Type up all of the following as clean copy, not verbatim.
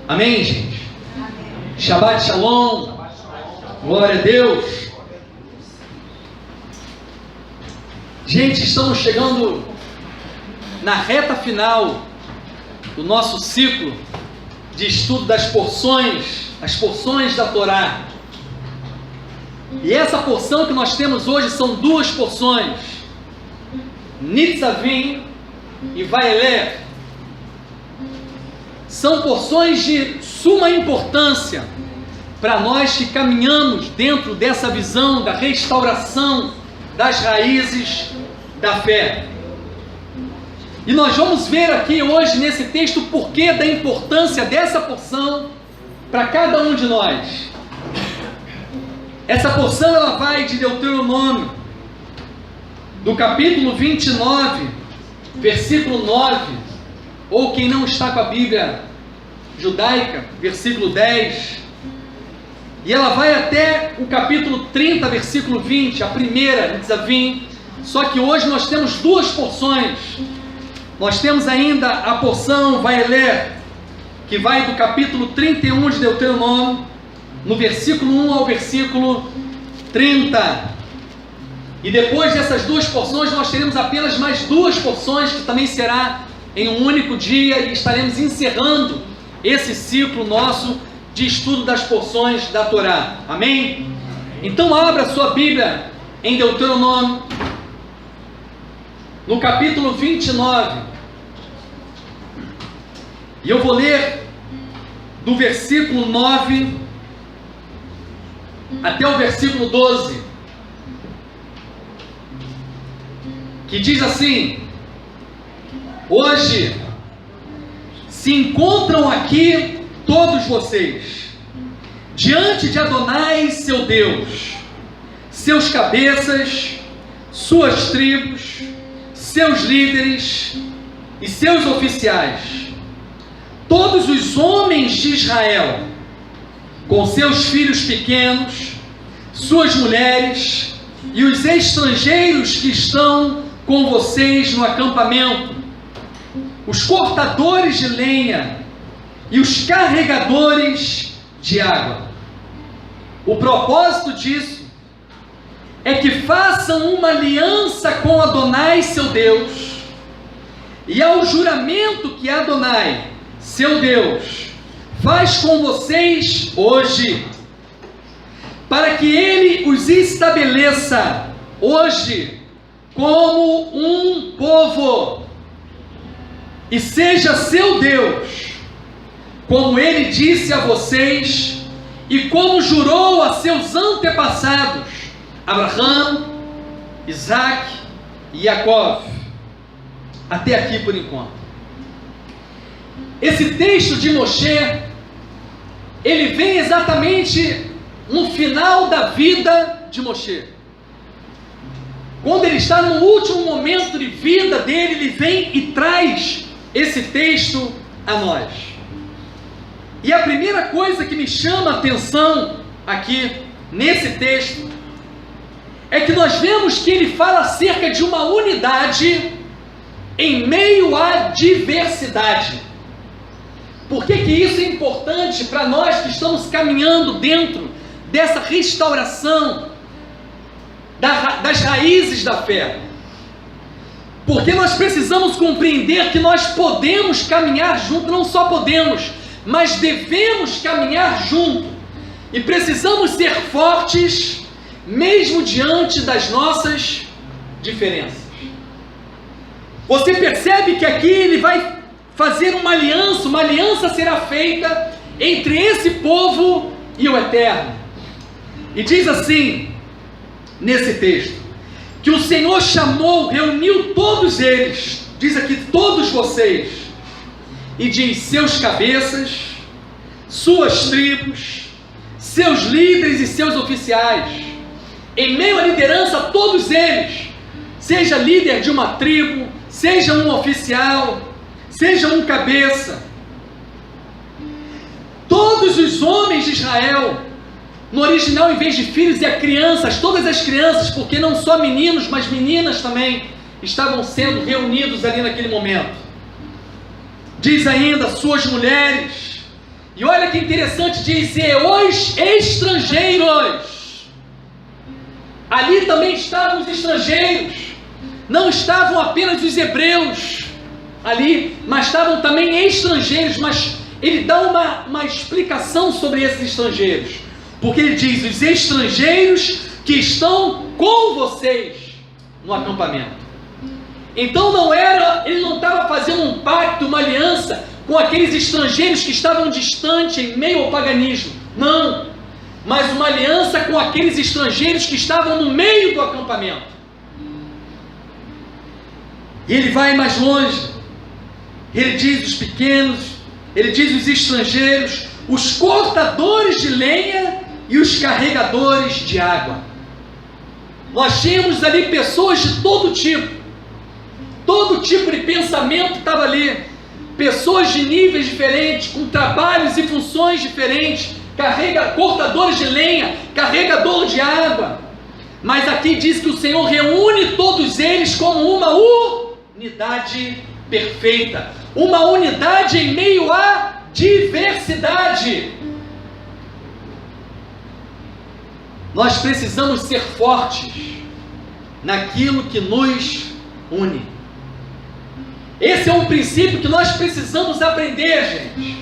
Amém, gente? Shabbat Shalom. Glória a Deus. Gente, estamos chegando na reta final do nosso ciclo de estudo das porções, as porções da Torá. E essa porção que nós temos hoje são duas porções, Nitzavim e Vaelech. São porções de suma importância para nós que caminhamos dentro dessa visão da restauração das raízes da fé. E nós vamos ver aqui hoje nesse texto o porquê da importância dessa porção para cada um de nós. Essa porção ela vai de Deuteronômio, do capítulo 29, versículo 9, ou quem não está com a Bíblia judaica, versículo 10, e ela vai até o capítulo 30, versículo 20, a primeira, Nitzavim. Só que hoje nós temos duas porções. Nós temos ainda a porção Vaelech, que vai do capítulo 31 de Deuteronômio, no versículo 1 ao versículo 30. E depois dessas duas porções, nós teremos apenas mais duas porções, que também será em um único dia, e estaremos encerrando esse ciclo nosso de estudo das porções da Torá. Amém? Então abra sua Bíblia em Deuteronômio, no capítulo 29. E eu vou ler do versículo 9 até o versículo 12, que diz assim: hoje se encontram aqui todos vocês, diante de Adonai seu Deus, seus cabeças, suas tribos, seus líderes e seus oficiais, todos os homens de Israel, com seus filhos pequenos, suas mulheres e os estrangeiros que estão com vocês no acampamento, os cortadores de lenha e os carregadores de água. O propósito disso é que façam uma aliança com Adonai seu Deus, e ao juramento que Adonai seu Deus faz com vocês hoje, para que ele os estabeleça hoje como um povo e seja seu Deus, como ele disse a vocês e como jurou a seus antepassados, Abraão, Isaac e Jacó. Até aqui por enquanto. Esse texto de Moshe, ele vem exatamente no final da vida de Moshe. Quando ele está no último momento de vida dele, ele vem e traz esse texto a nós. E a primeira coisa que me chama a atenção aqui nesse texto é que nós vemos que ele fala acerca de uma unidade em meio à diversidade. Por que isso é importante para nós que estamos caminhando dentro dessa restauração das raízes da fé? Porque nós precisamos compreender que nós podemos caminhar junto, não só podemos, mas devemos caminhar junto, e precisamos ser fortes, mesmo diante das nossas diferenças. Você percebe que aqui ele vai fazer uma aliança será feita entre esse povo e o Eterno. E diz assim, nesse texto, que o Senhor chamou, reuniu todos eles, diz aqui todos vocês, e diz seus cabeças, suas tribos, seus líderes e seus oficiais, em meio à liderança, todos eles, seja líder de uma tribo, seja um oficial, seja um cabeça, todos os homens de Israel. No original, em vez de filhos, é crianças, todas as crianças, porque não só meninos, mas meninas também estavam sendo reunidos ali naquele momento. Diz ainda, suas mulheres E olha que interessante, diz: e os estrangeiros. Ali também estavam os estrangeiros. Não estavam apenas os hebreus ali, mas estavam também estrangeiros. Mas ele dá uma explicação sobre esses estrangeiros, porque ele diz: os estrangeiros que estão com vocês no acampamento. Então ele não estava fazendo um pacto, uma aliança com aqueles estrangeiros que estavam distantes em meio ao paganismo. Não, mas uma aliança com aqueles estrangeiros que estavam no meio do acampamento. E ele vai mais longe. Ele diz os pequenos, ele diz os estrangeiros, os cortadores de lenha e os carregadores de água. Nós tínhamos ali pessoas de todo tipo de pensamento estava ali, pessoas de níveis diferentes, com trabalhos e funções diferentes, cortadores de lenha, carregador de água. Mas aqui diz que o Senhor reúne todos eles como uma unidade perfeita, uma unidade em meio à diversidade. Nós precisamos ser fortes naquilo que nos une. Esse é um princípio que nós precisamos aprender, gente.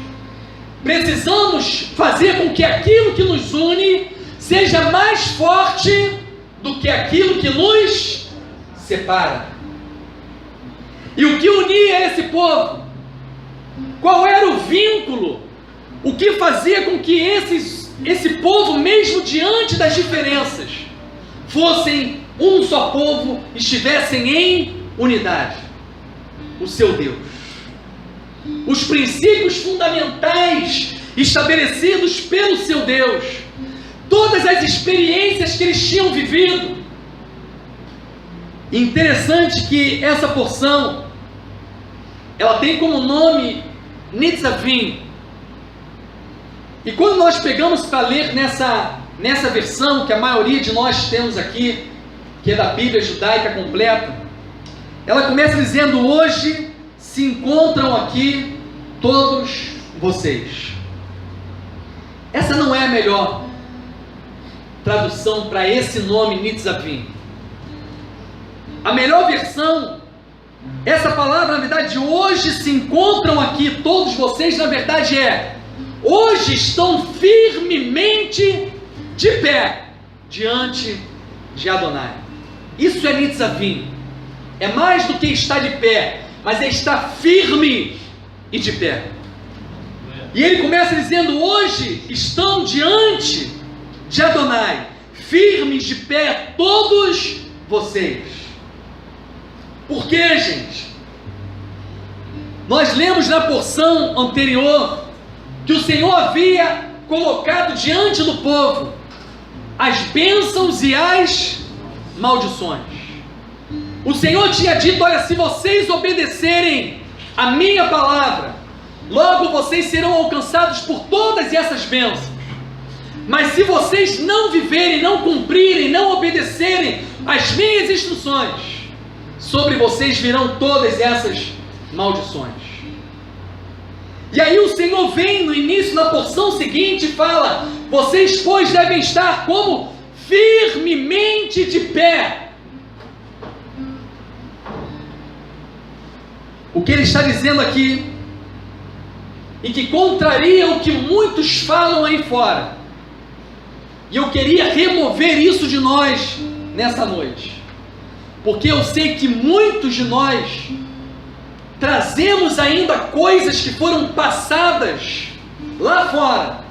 Precisamos fazer com que aquilo que nos une seja mais forte do que aquilo que nos separa. E o que unia esse povo? Qual era o vínculo? O que fazia com que esse povo, mesmo diante das diferenças, fossem um só povo, estivessem em unidade? O seu Deus. Os princípios fundamentais estabelecidos pelo seu Deus. Todas as experiências que eles tinham vivido. Interessante que essa porção, ela tem como nome Nitzavim. E quando nós pegamos para ler nessa versão, que a maioria de nós temos aqui, que é da Bíblia judaica completa, ela começa dizendo: hoje se encontram aqui todos vocês. Essa não é a melhor tradução para esse nome Nitzavim. A melhor versão, essa palavra, na verdade, hoje se encontram aqui todos vocês, na verdade hoje estão firmemente de pé diante de Adonai. Isso é Nitzavim. É mais do que estar de pé, mas é estar firme e de pé. E ele começa dizendo: hoje estão diante de Adonai, firmes de pé todos vocês. Por quê, gente? Nós lemos na porção anterior que o Senhor havia colocado diante do povo as bênçãos e as maldições. O Senhor tinha dito: olha, se vocês obedecerem a minha palavra, logo vocês serão alcançados por todas essas bênçãos. Mas se vocês não viverem, não cumprirem, não obedecerem as minhas instruções, sobre vocês virão todas essas maldições. E aí o Senhor vem no início, na porção seguinte, e fala: vocês, pois, devem estar como firmemente de pé. O que ele está dizendo aqui, e que contraria o que muitos falam aí fora, e eu queria remover isso de nós nessa noite, porque eu sei que muitos de nós trazemos ainda coisas que foram passadas lá fora,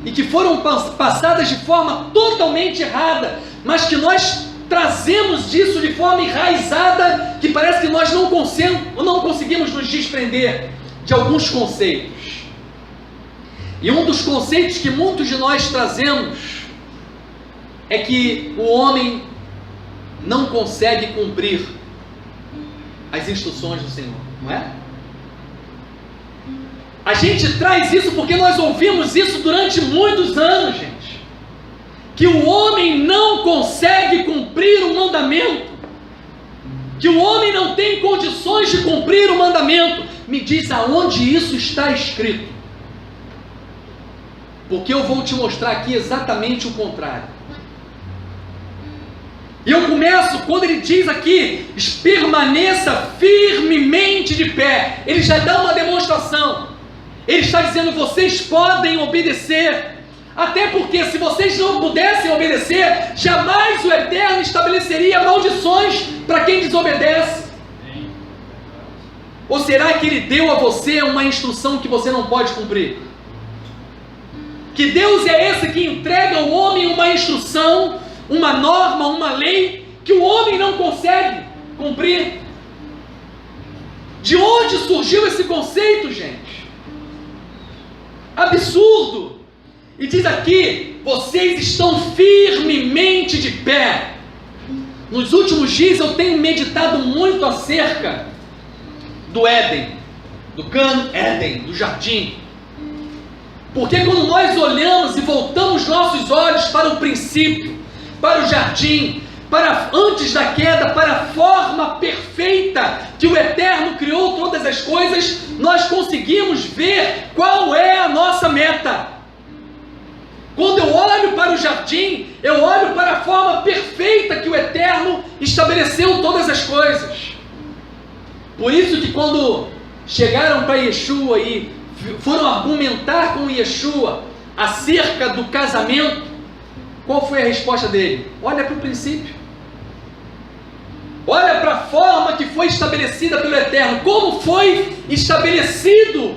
e que foram passadas de forma totalmente errada, mas que nós trazemos disso de forma enraizada, que parece que nós não conseguimos nos desprender de alguns conceitos. E um dos conceitos que muitos de nós trazemos é que o homem não consegue cumprir as instruções do Senhor, não é? A gente traz isso porque nós ouvimos isso durante muitos anos, gente. Que o homem não consegue cumprir o mandamento, que o homem não tem condições de cumprir o mandamento. Me diz aonde isso está escrito. Porque eu vou te mostrar aqui exatamente o contrário. E eu começo, quando ele diz aqui, permaneça firmemente de pé, ele já dá uma demonstração. Ele está dizendo, vocês podem obedecer. Até porque se vocês não pudessem obedecer, jamais o Eterno estabeleceria maldições para quem desobedece. Ou será que ele deu a você uma instrução que você não pode cumprir? Que Deus é esse que entrega ao homem uma instrução, uma norma, uma lei, que o homem não consegue cumprir? De onde surgiu esse conceito, gente? Absurdo! E diz aqui, vocês estão firmemente de pé. Nos últimos dias eu tenho meditado muito acerca do Éden, do Gan Éden, do jardim. Porque quando nós olhamos e voltamos nossos olhos para o princípio, para o jardim, para antes da queda, para a forma perfeita que o Eterno criou todas as coisas, nós conseguimos ver qual é a nossa meta. Quando eu olho para o jardim, eu olho para a forma perfeita que o Eterno estabeleceu todas as coisas. Por isso que quando chegaram para Yeshua e foram argumentar com Yeshua acerca do casamento, qual foi a resposta dele? Olha para o princípio. Olha para a forma que foi estabelecida pelo Eterno. Como foi estabelecido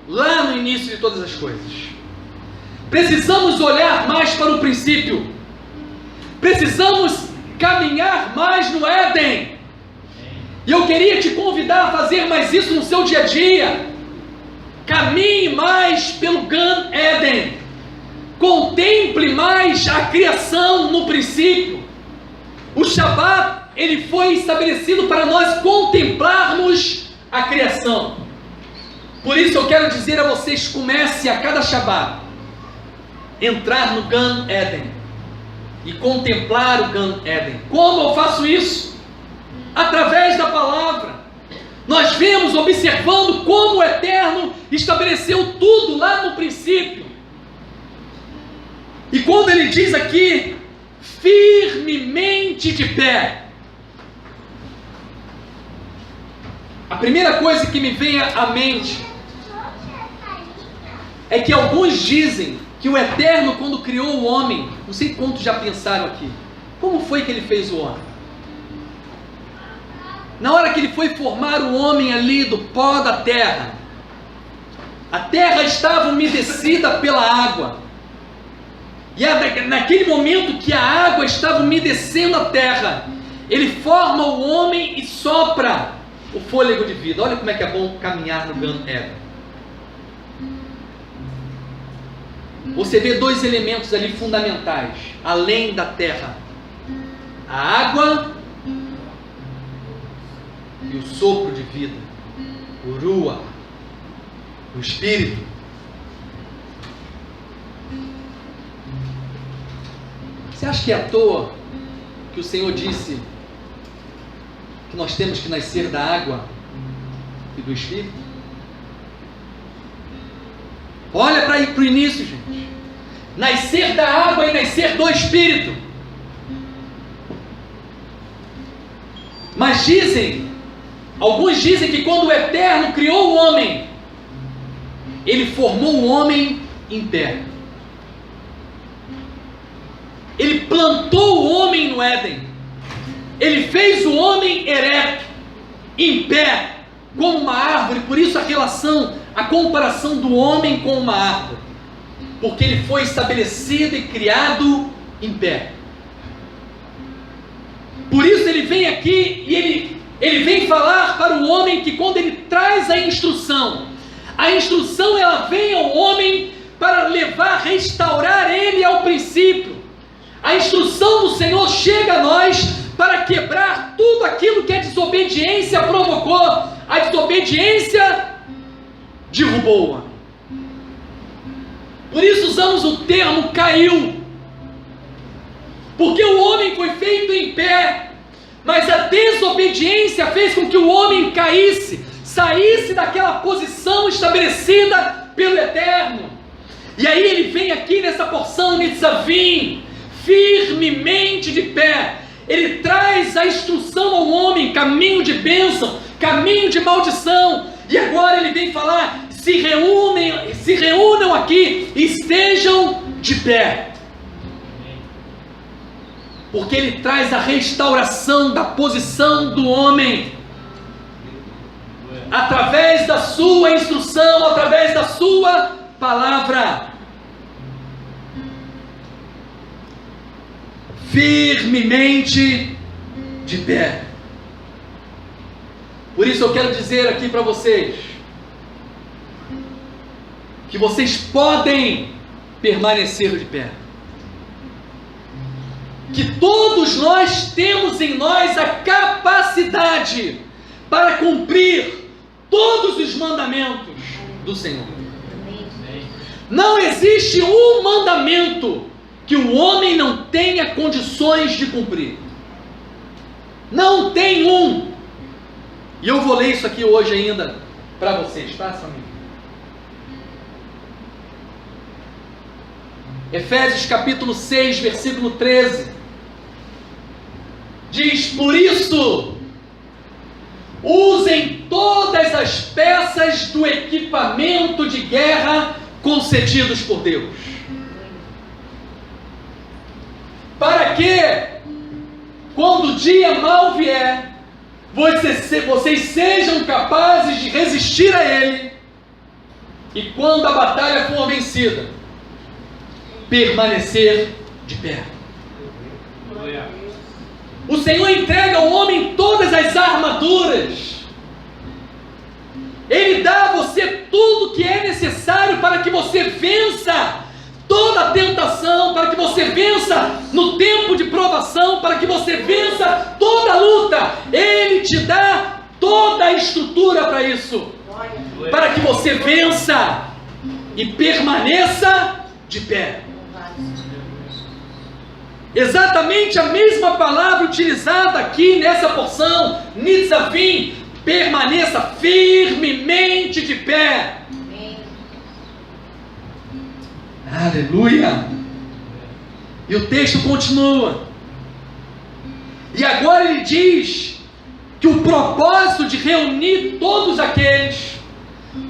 lá no início de todas as coisas. Precisamos olhar mais para o princípio. Precisamos caminhar mais no Éden. E eu queria te convidar a fazer mais isso no seu dia a dia. Caminhe mais pelo Gan Éden. Contemple mais a criação no princípio. O Shabat, ele foi estabelecido para nós contemplarmos a criação. Por isso eu quero dizer a vocês, comece a cada Shabat entrar no Gan Éden e contemplar o Gan Éden. Como eu faço isso? Através da palavra. Nós vemos observando como o Eterno estabeleceu tudo lá no princípio. E quando ele diz aqui, firmemente de pé, a primeira coisa que me vem à mente é que alguns dizem que o Eterno, quando criou o homem, não sei quantos já pensaram aqui, como foi que ele fez o homem? Na hora que ele foi formar o homem ali do pó da terra, a terra estava umedecida pela água, e naquele momento que a água estava umedecendo a terra, ele forma o homem e sopra o fôlego de vida. Olha como é que é bom caminhar no Gan Éden. Você vê dois elementos ali fundamentais, além da terra: a água e o sopro de vida, o Ruach, o Espírito. Você acha que é à toa que o Senhor disse que nós temos que nascer da água e do Espírito? Olha para o início, gente. Nascer da água e nascer do Espírito. Mas alguns dizem que quando o Eterno criou o homem, ele formou o homem em pé. Ele plantou o homem no Éden. Ele fez o homem ereto, em pé, como uma árvore. Por isso a comparação do homem com uma árvore. Porque ele foi estabelecido e criado em pé. Por isso ele vem aqui e ele vem falar para o homem que quando ele traz a instrução ela vem ao homem para restaurar ele ao princípio. A instrução do Senhor chega a nós para quebrar tudo aquilo que a desobediência provocou. A desobediência derrubou o homem. Por isso usamos o termo caiu. Porque o homem foi feito em pé, mas a desobediência fez com que o homem caísse, saísse daquela posição estabelecida pelo Eterno. E aí ele vem aqui nessa porção, Nitzavim, firmemente de pé. Ele traz a instrução ao homem, caminho de bênção, caminho de maldição. E agora ele vem falar, se reúnam aqui e estejam de pé. Porque ele traz a restauração da posição do homem. Através da sua instrução, através da sua palavra. Firmemente de pé. Por isso eu quero dizer aqui para vocês, que vocês podem permanecer de pé. Que todos nós temos em nós a capacidade para cumprir todos os mandamentos do Senhor. Não existe um mandamento que o homem não tenha condições de cumprir. Não tem um. E eu vou ler isso aqui hoje ainda para vocês, tá, família? Efésios capítulo 6, versículo 13. Diz, por isso, usem todas as peças do equipamento de guerra concedidos por Deus. Para que, quando o dia mal vier, vocês sejam capazes de resistir a ele, e quando a batalha for vencida, permanecer de pé. O Senhor entrega ao homem todas as armaduras. Ele dá a você tudo que é necessário para que você vença toda a tentação, para que você vença no tempo de provação, para que você vença toda a luta. Ele te dá toda a estrutura para isso, para que você vença e permaneça de pé. Exatamente a mesma palavra utilizada aqui nessa porção, Nitzavim, permaneça firmemente de pé. Amém. Aleluia! E o texto continua. E agora ele diz que o propósito de reunir todos aqueles,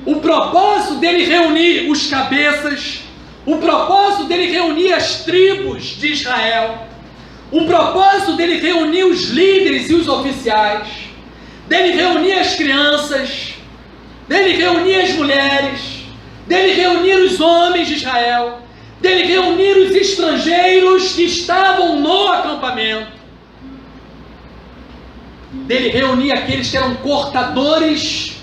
o propósito dele reunir os cabeças, o propósito dele reunir as tribos de Israel, o propósito dele reunir os líderes e os oficiais, dele reunir as crianças, dele reunir as mulheres, dele reunir os homens de Israel, dele reunir os estrangeiros que estavam no acampamento, dele reunir aqueles que eram cortadores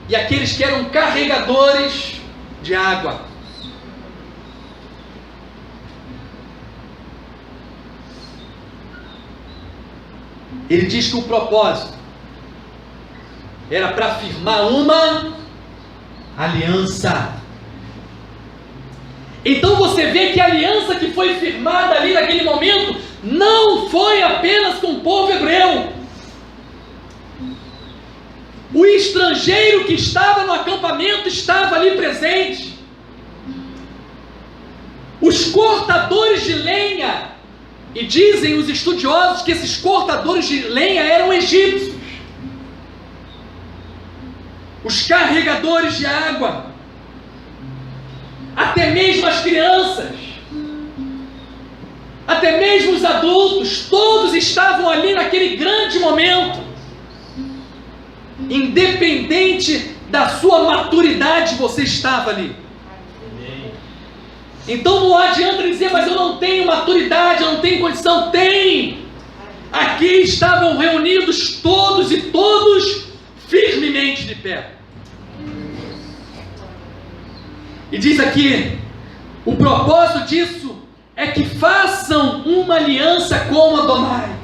e aqueles que eram carregadores de água. Ele diz que o propósito era para firmar uma aliança. Então você vê que a aliança que foi firmada ali naquele momento não foi apenas com o povo hebreu. O estrangeiro que estava no acampamento estava ali presente. Os cortadores de lenha, e dizem os estudiosos que esses cortadores de lenha eram egípcios. Os carregadores de água, até mesmo as crianças, até mesmo os adultos, todos estavam ali naquele grande momento. Independente da sua maturidade, você estava ali. Então não adianta dizer, mas eu não tenho maturidade, eu não tenho condição. Tem! Aqui estavam reunidos todos e todos firmemente de pé. E diz aqui, o propósito disso é que façam uma aliança com Adonai.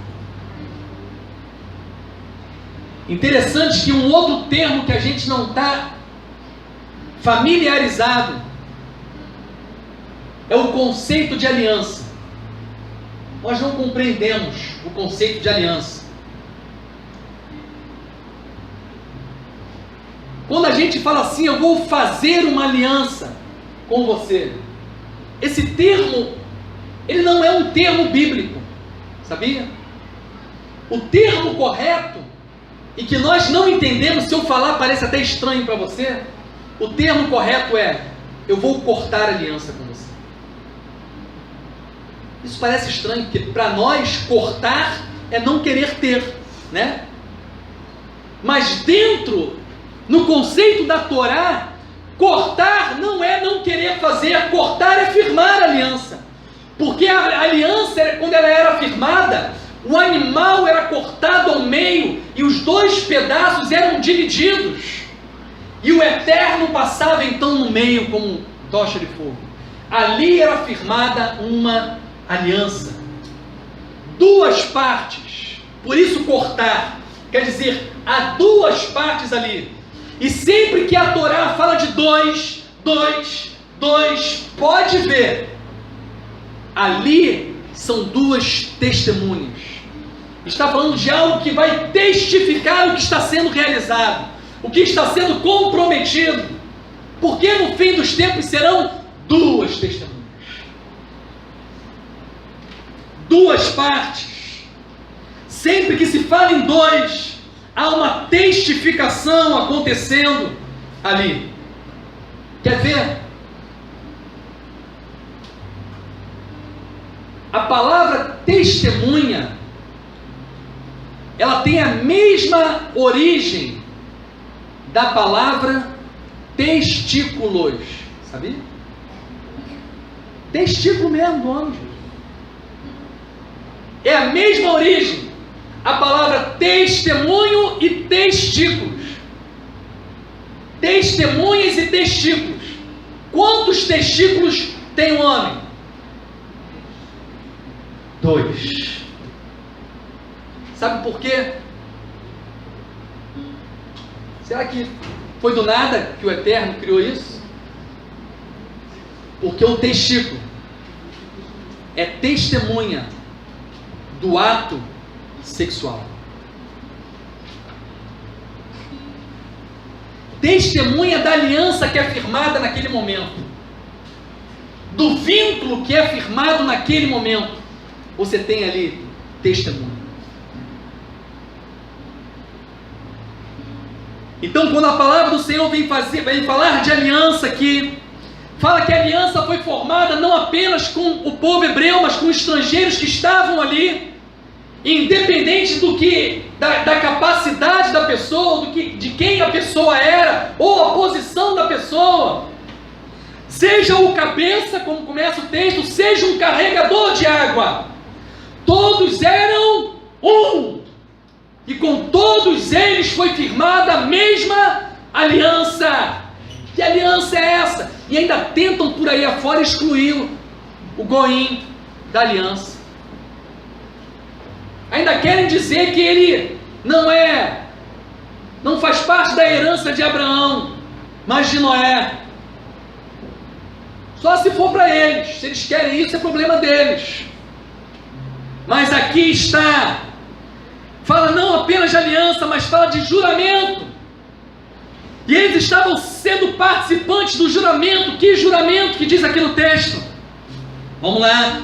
Interessante que um outro termo que a gente não está familiarizado é o conceito de aliança. Nós não compreendemos o conceito de aliança. Quando a gente fala assim, eu vou fazer uma aliança com você. Esse termo, ele não é um termo bíblico, sabia? O termo correto, e que nós não entendemos, se eu falar parece até estranho para você, o termo correto é: eu vou cortar aliança com você. Isso parece estranho, porque para nós cortar é não querer ter, né? Mas dentro, no conceito da Torá, cortar não é não querer fazer, cortar é firmar a aliança. Porque a aliança, quando ela era firmada, o animal era cortado ao meio e os dois pedaços eram divididos. E o Eterno passava então no meio como tocha de fogo. Ali era firmada uma aliança. Duas partes. Por isso cortar. Quer dizer, há duas partes ali. E sempre que a Torá fala de dois, pode ver. Ali são duas testemunhas. Está falando de algo que vai testificar o que está sendo realizado, o que está sendo comprometido. Porque no fim dos tempos serão duas testemunhas. Duas partes. Sempre que se fala em dois, há uma testificação acontecendo ali. Quer ver? A palavra testemunha, ela tem a mesma origem da palavra testículos, sabia? Testículo mesmo do homem. É a mesma origem. A palavra testemunho e testículos. Testemunhas e testículos. Quantos testículos tem um homem? 2. Sabe por quê? Será que foi do nada que o Eterno criou isso? Porque o testículo é testemunha do ato sexual. Testemunha da aliança que é firmada naquele momento. Do vínculo que é firmado naquele momento. Você tem ali testemunho. Então, quando a palavra do Senhor vem falar de aliança aqui, fala que a aliança foi formada não apenas com o povo hebreu, mas com estrangeiros que estavam ali, independente da capacidade da pessoa, de quem a pessoa era, ou a posição da pessoa, seja o cabeça, como começa o texto, seja um carregador de água, todos eram um, e com todos eles foi firmada a mesma aliança. Que aliança é essa? E ainda tentam por aí afora excluir o Goim da aliança. Ainda querem dizer que ele não faz parte da herança de Abraão, mas de Noé. Só se for para eles. Se eles querem isso, é problema deles. Mas aqui está. Fala não apenas de aliança, mas fala de juramento. E eles estavam sendo participantes do juramento. Que juramento que diz aqui no texto? Vamos lá.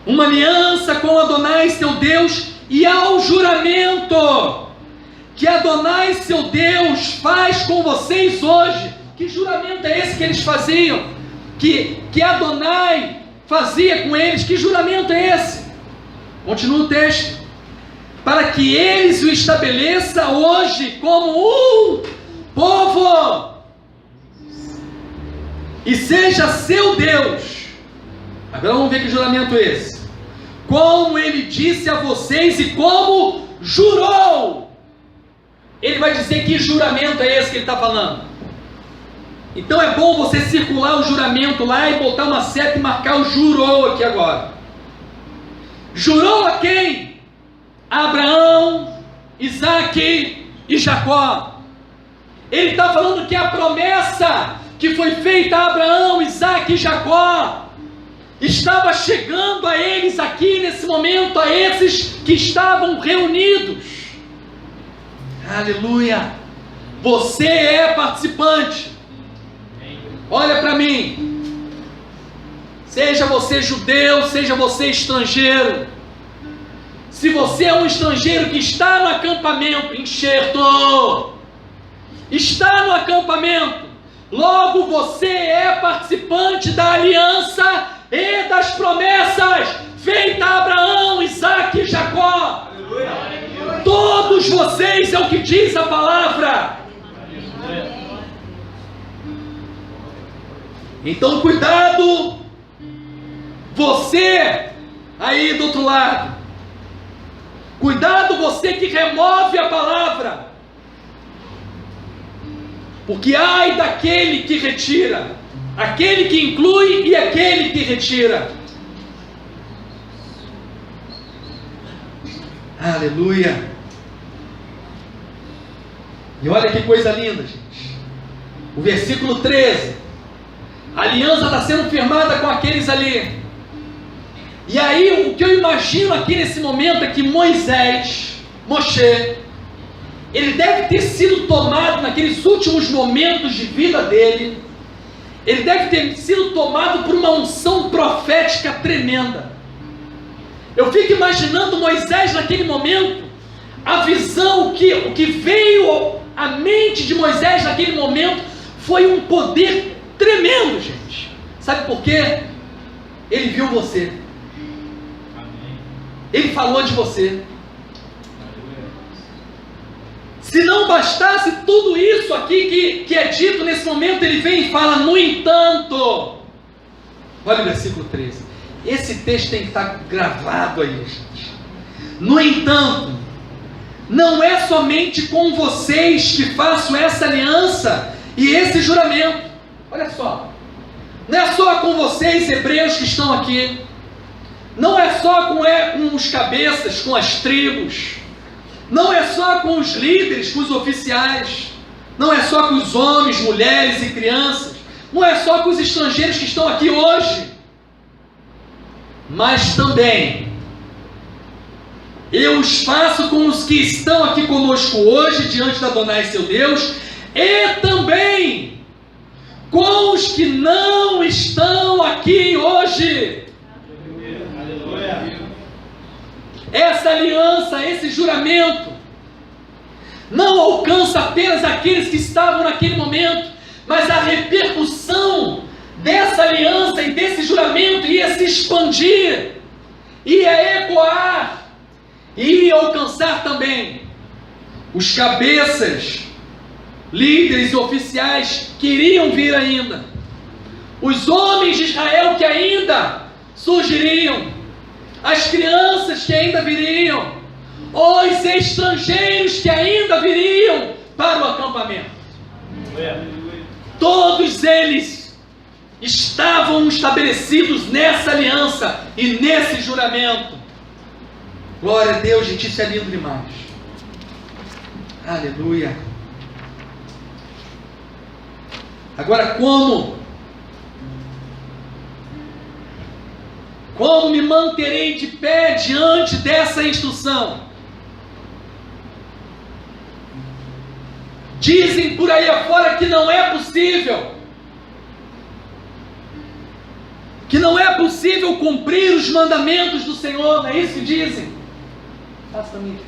Uma aliança com Adonai, seu Deus, e ao juramento que Adonai, seu Deus, faz com vocês hoje. Que juramento é esse que eles faziam? Que Adonai fazia com eles? Que juramento é esse? Continua o texto. Para que eles o estabeleça hoje como um povo e seja seu Deus. Agora vamos ver que juramento é esse. Como ele disse a vocês e como jurou. Ele vai dizer que juramento é esse que ele está falando. Então é bom você circular o juramento lá e botar uma seta e marcar o jurou aqui agora. Jurou a quem? Abraão, Isaque e Jacó. Ele está falando que a promessa que foi feita a Abraão, Isaque e Jacó estava chegando a eles aqui nesse momento, a esses que estavam reunidos. Aleluia! Você é participante. olha para mim, seja você judeu, seja você estrangeiro, se você é um estrangeiro que está no acampamento, enxerto, está no acampamento, logo você é participante da aliança e das promessas feitas a Abraão, Isaque e Jacó. Aleluia. Todos vocês, é o que diz a palavra. Então cuidado, você aí do outro lado, cuidado você que remove a palavra, porque ai daquele que retira, aquele que inclui e aquele que retira. Aleluia. E olha que coisa linda, gente. O versículo 13. A aliança está sendo firmada com aqueles ali. E aí o que eu imagino aqui nesse momento é que Moshe, ele deve ter sido tomado naqueles últimos momentos de vida dele. Ele deve ter sido tomado por uma unção profética tremenda. Eu fico imaginando Moisés naquele momento, a visão, o que veio à mente de Moisés naquele momento foi um poder tremendo, gente. Sabe por quê? Ele viu você. Ele falou de você. Se não bastasse tudo isso aqui que é dito nesse momento, ele vem e fala, no entanto, olha o versículo 13, esse texto tem que estar gravado aí, gente. No entanto, não é somente com vocês que faço essa aliança e esse juramento. Olha só, não é só com vocês, hebreus, que estão aqui, não é só com os cabeças, com as tribos, não é só com os líderes, com os oficiais, não é só com os homens, mulheres e crianças, não é só com os estrangeiros que estão aqui hoje, mas também eu os faço com os que estão aqui conosco hoje, diante de Adonai seu Deus, e também com os que não estão aqui hoje. Aleluia. Essa aliança, esse juramento, não alcança apenas aqueles que estavam naquele momento, mas a repercussão dessa aliança e desse juramento ia se expandir, ia ecoar, ia alcançar também os cabeças, líderes e oficiais que iriam vir ainda, os homens de Israel que ainda surgiriam, as crianças que ainda viriam, os estrangeiros que ainda viriam para o acampamento. Todos eles estavam estabelecidos nessa aliança e nesse juramento. Glória a Deus, gente, isso é lindo demais. Aleluia. Agora, como me manterei de pé diante dessa instrução? Dizem por aí afora que não é possível. Que não é possível cumprir os mandamentos do Senhor, não é isso que dizem? Passa para mim.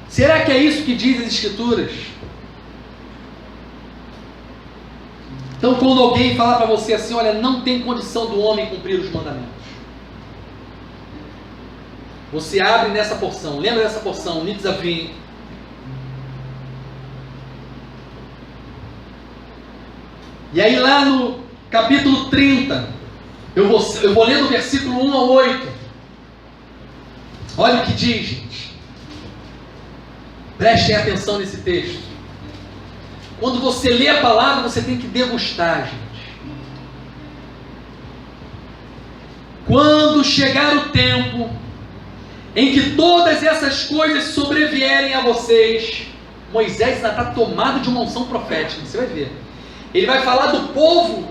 Será que é isso que diz as Escrituras? Então, quando alguém falar para você assim, olha, não tem condição do homem cumprir os mandamentos, você abre nessa porção, lembra dessa porção, Nitzavim, e aí lá no capítulo 30, eu vou ler do versículo 1 ao 8, olha o que diz, gente, prestem atenção nesse texto. Quando você lê a palavra, você tem que degustar, gente. Quando chegar o tempo em que todas essas coisas sobrevierem a vocês, Moisés ainda está tomado de uma unção profética, você vai ver. Ele vai falar do povo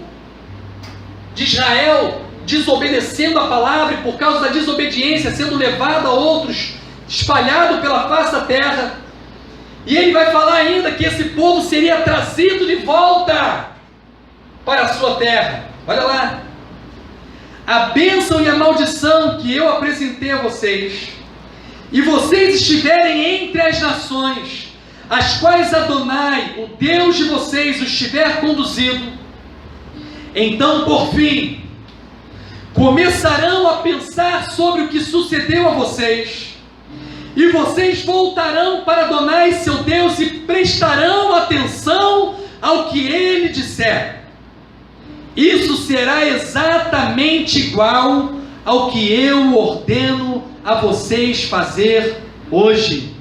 de Israel desobedecendo a palavra e por causa da desobediência sendo levado a outros, espalhado pela face da terra. E ele vai falar ainda que esse povo seria trazido de volta para a sua terra. Olha lá. A bênção e a maldição que eu apresentei a vocês, e vocês estiverem entre as nações, as quais Adonai, o Deus de vocês, os tiver conduzido, então, por fim, começarão a pensar sobre o que sucedeu a vocês, e vocês voltarão para Adonai, seu Deus, e prestarão atenção ao que ele disser. Isso será exatamente igual ao que eu ordeno a vocês fazer hoje.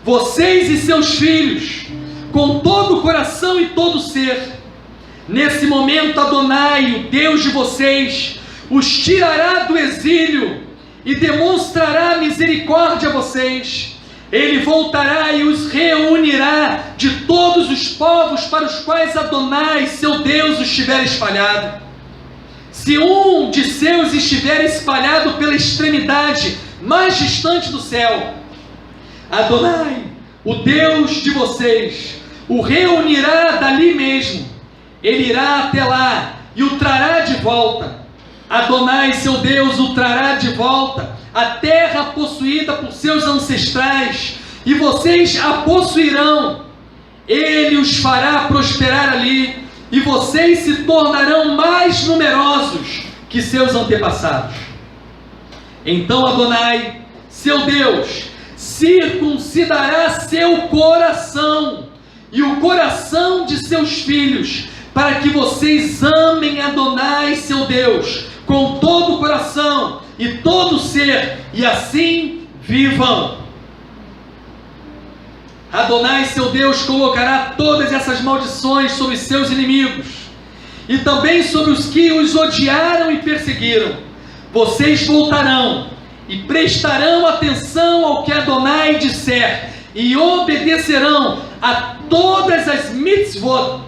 Vocês e seus filhos, com todo o coração e todo o ser. Nesse momento, Adonai, o Deus de vocês, os tirará do exílio e demonstrará misericórdia a vocês. Ele voltará e os reunirá de todos os povos para os quais Adonai, seu Deus, os tiver espalhado. Se um de seus estiver espalhado pela extremidade mais distante do céu, Adonai, o Deus de vocês, o reunirá dali mesmo. Ele irá até lá e o trará de volta. Adonai, seu Deus, o trará de volta a terra possuída por seus ancestrais, e vocês a possuirão. Ele os fará prosperar ali, e vocês se tornarão mais numerosos que seus antepassados. Então Adonai, seu Deus, circuncidará seu coração e o coração de seus filhos, para que vocês amem Adonai, seu Deus, com todo o coração e todo o ser, e assim vivam. Adonai, seu Deus, colocará todas essas maldições sobre seus inimigos, e também sobre os que os odiaram e perseguiram. Vocês voltarão e prestarão atenção ao que Adonai disser, e obedecerão a todas as mitzvot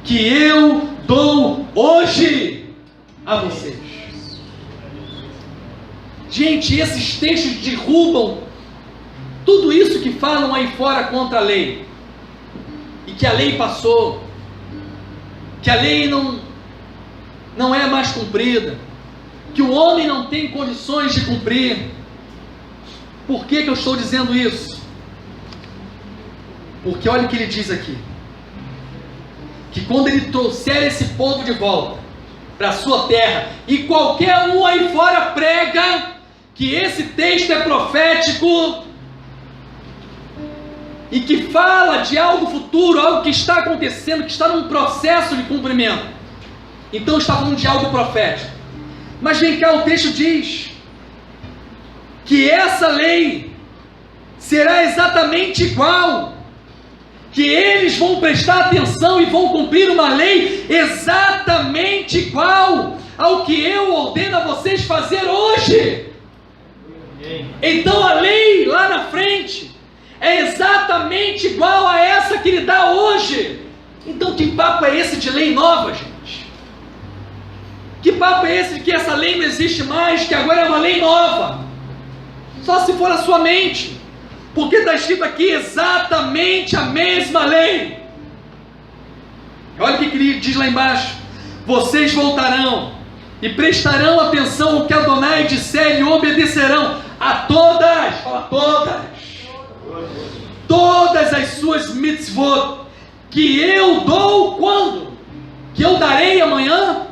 que eu dou hoje a vocês. Gente, esses textos derrubam tudo isso que falam aí fora contra a lei, e que a lei passou, que a lei não é mais cumprida, que o homem não tem condições de cumprir. Por que eu estou dizendo isso? Porque olha o que ele diz aqui, que quando ele trouxer esse povo de volta para a sua terra, e qualquer um aí fora prega que esse texto é profético e que fala de algo futuro, algo que está acontecendo, que está num processo de cumprimento, então está falando de algo profético. Mas vem cá, o texto diz que essa lei será exatamente igual, que eles vão prestar atenção e vão cumprir uma lei exatamente igual ao que eu ordeno a vocês fazer hoje. Então a lei lá na frente é exatamente igual a essa que ele dá hoje. Então que papo é esse de lei nova, gente? Que papo é esse de que essa lei não existe mais, que agora é uma lei nova? Só se for a sua mente, porque está escrito aqui exatamente a mesma lei. Olha o que ele diz lá embaixo: vocês voltarão e prestarão atenção ao que Adonai disser e obedecerão a todas, fala todas as suas mitzvot, que eu dou quando? Que eu darei amanhã?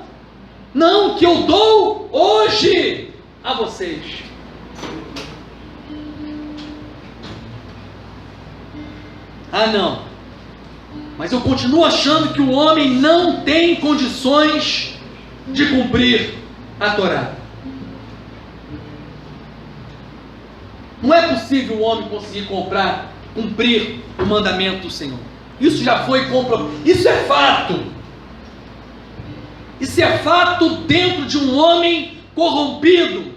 Não, que eu dou hoje a vocês. Ah não, mas eu continuo achando que o homem não tem condições de cumprir a Torá. Não é possível o homem conseguir cumprir o mandamento do Senhor. Isso já foi comprovado. Isso é fato. Isso é fato dentro de um homem corrompido,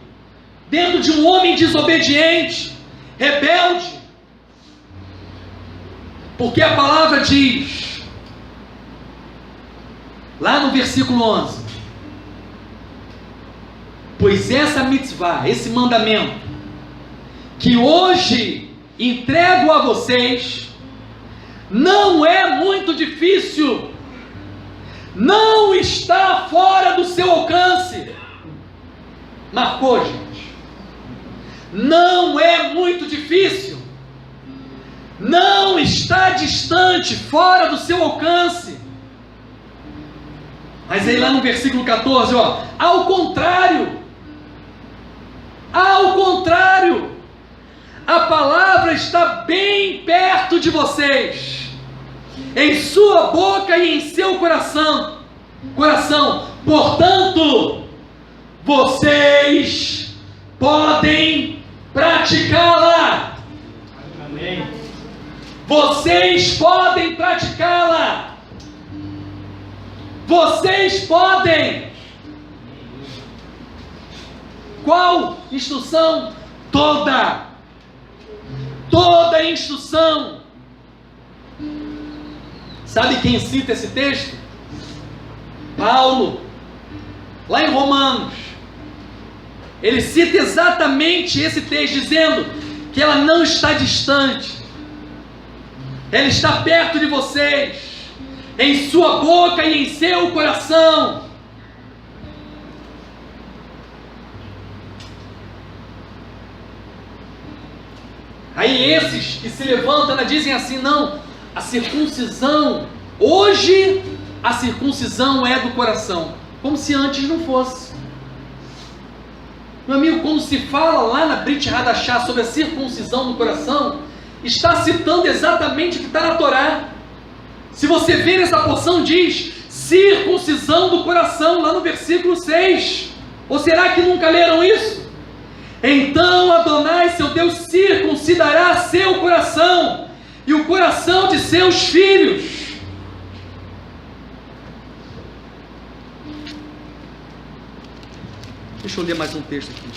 dentro de um homem desobediente, rebelde. Porque a palavra diz, lá no versículo 11, pois essa mitzvah, esse mandamento, que hoje entrego a vocês, não é muito difícil, não está fora do seu alcance. Marcou, gente? Não é muito difícil, não está distante, fora do seu alcance. Mas aí lá no versículo 14, ao contrário, a palavra está bem perto de vocês, em sua boca e em seu coração. Portanto, vocês podem praticá-la. Amém. Vocês podem praticá-la. Vocês podem. Qual instrução? Toda instrução. Sabe quem cita esse texto? Paulo, lá em Romanos. Ele cita exatamente esse texto, dizendo que ela não está distante, ela está perto de vocês, em sua boca e em seu coração. Aí esses que se levantam, dizem assim: não, a circuncisão, hoje a circuncisão é do coração, como se antes não fosse. Meu amigo, quando se fala lá na Brit Hadashah sobre a circuncisão do coração, está citando exatamente o que está na Torá. Se você ver essa porção, diz circuncisão do coração, lá no versículo 6. Ou será que nunca leram isso? Então Adonai, seu Deus, circuncidará seu coração e o coração de seus filhos. Deixa eu ler mais um texto aqui.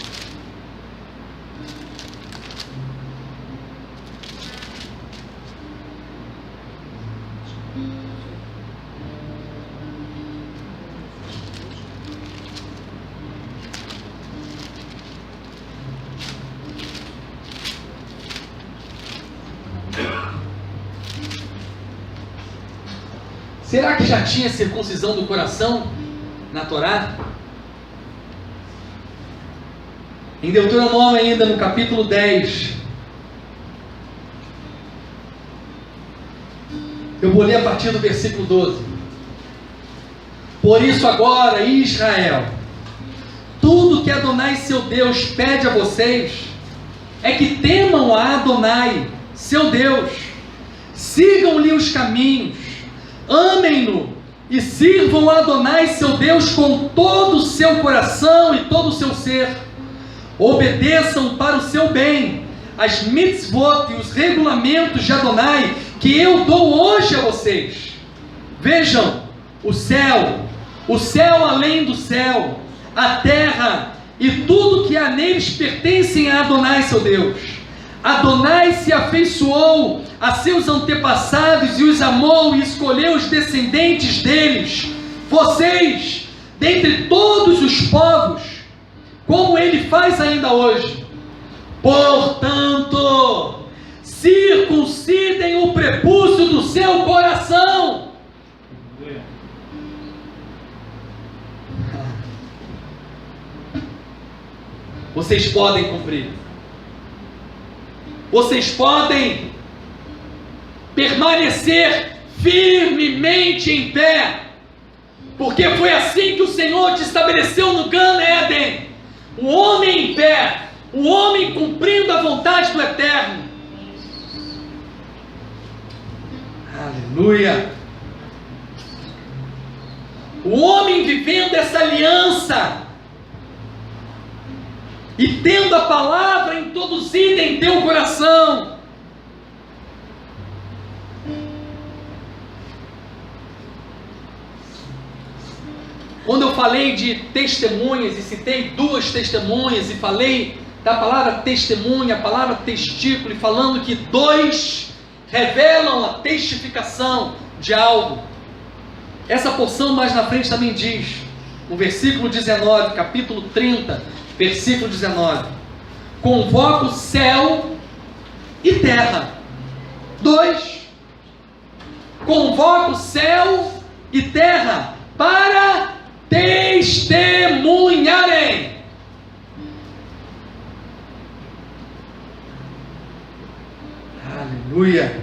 Será que já tinha circuncisão do coração na Torá? Em Deuteronômio, ainda no capítulo 10, eu vou ler a partir do versículo 12. Por isso agora, Israel, tudo que Adonai seu Deus pede a vocês é que temam a Adonai seu Deus, sigam-lhe os caminhos, amem-no e sirvam a Adonai seu Deus com todo o seu coração e todo o seu ser. Obedeçam para o seu bem as mitzvot e os regulamentos de Adonai que eu dou hoje a vocês. Vejam, o céu além do céu, a terra e tudo que há neles pertencem a Adonai seu Deus. Adonai se afeiçoou a seus antepassados e os amou e escolheu os descendentes deles, vocês, dentre todos os povos, como ele faz ainda hoje. Portanto, circuncidem o prepúcio do seu coração. Vocês podem cumprir. Vocês podem permanecer firmemente em pé, porque foi assim que o Senhor te estabeleceu no Gan Eden. O homem em pé, o homem cumprindo a vontade do Eterno. Aleluia! O homem vivendo essa aliança e tendo a palavra introduzida em teu coração. Quando eu falei de testemunhas e citei duas testemunhas e falei da palavra testemunha, a palavra testículo, e falando que dois revelam a testificação de algo. Essa porção mais na frente também diz, no versículo 19, capítulo 30, versículo 19: convoca o céu e terra. 2. Convoca o céu e terra para testemunharem. Aleluia.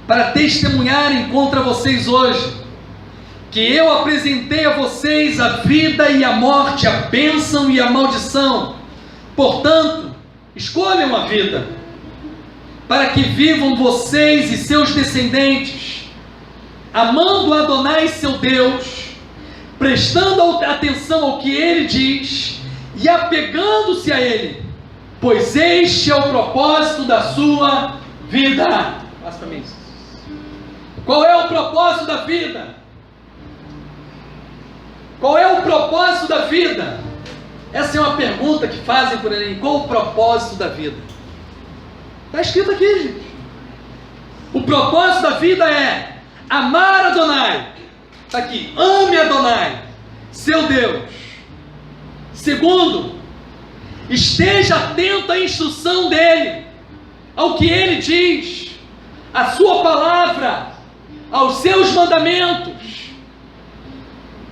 Para testemunharem contra vocês hoje, que eu apresentei a vocês a vida e a morte, a bênção e a maldição. Portanto, escolham a vida, para que vivam vocês e seus descendentes, amando Adonai seu Deus, prestando atenção ao que ele diz e apegando-se a ele, pois este é o propósito da sua vida. Passa para mim. Qual é o propósito da vida? Qual é o propósito da vida? Essa é uma pergunta que fazem por aí. Qual o propósito da vida? Está escrito aqui, gente. O propósito da vida é amar Adonai. Está aqui. Ame Adonai, seu Deus. Segundo, esteja atento à instrução dele, ao que ele diz, à sua palavra, aos seus mandamentos.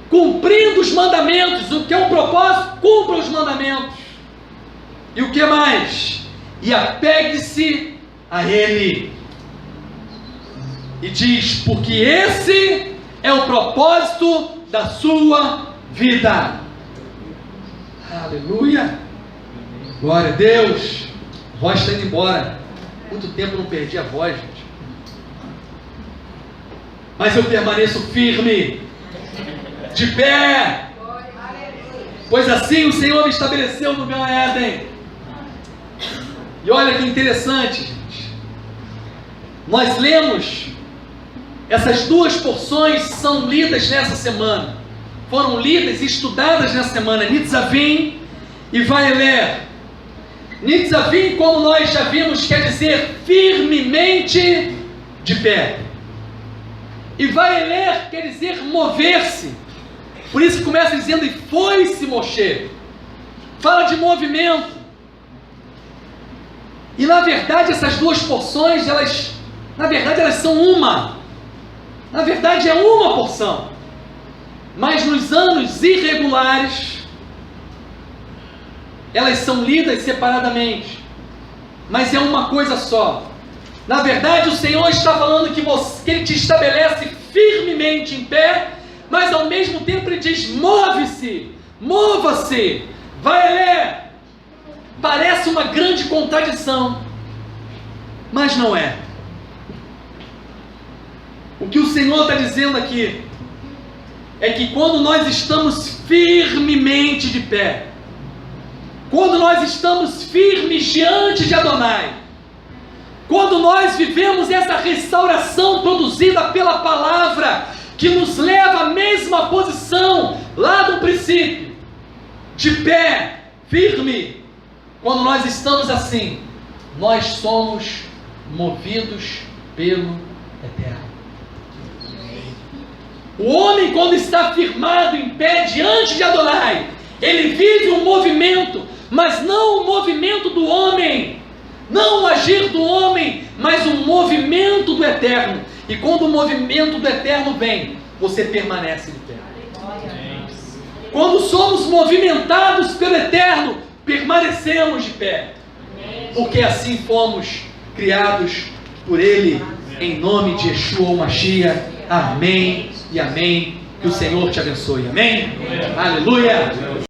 Cumprindo os mandamentos. O que é um propósito? Cumpra os mandamentos. E o que mais? E apegue-se a ele. E diz, porque esse é o propósito da sua vida. Aleluia. Glória a Deus. A voz está indo embora. Muito tempo eu não perdi a voz, gente. Mas eu permaneço firme, de pé, pois assim o Senhor me estabeleceu no Gan Éden. E olha que interessante, gente. Nós lemos, essas duas porções são lidas nessa semana. Foram lidas e estudadas nessa semana. Nitzavim e Vaelé. Nitzavim, como nós já vimos, quer dizer firmemente de pé. E Vaelé quer dizer mover-se. Por isso que começa dizendo, e foi-se Moshe. Fala de movimento. E na verdade essas duas porções, elas são uma. Na verdade é uma porção. Mas nos anos irregulares, elas são lidas separadamente. Mas é uma coisa só. Na verdade o Senhor está falando que Ele te estabelece firmemente em pé, mas ao mesmo tempo Ele diz, move-se, mova-se, vai. Parece uma grande contradição, mas não é. O que o Senhor está dizendo aqui é que quando nós estamos firmemente de pé, quando nós estamos firmes diante de Adonai, quando nós vivemos essa restauração produzida pela palavra, que nos leva à mesma posição lá do princípio, de pé, firme, quando nós estamos assim, nós somos movidos pelo Eterno. O homem, quando está firmado em pé diante de Adonai, ele vive um movimento, mas não o movimento do homem, não o agir do homem, mas um movimento do Eterno. E quando o movimento do Eterno vem, você permanece de pé. Quando somos movimentados pelo Eterno, permanecemos de pé, porque assim fomos criados por Ele, em nome de Yeshua o Mashiach. Amém e amém. Que o Senhor te abençoe. Amém? Aleluia.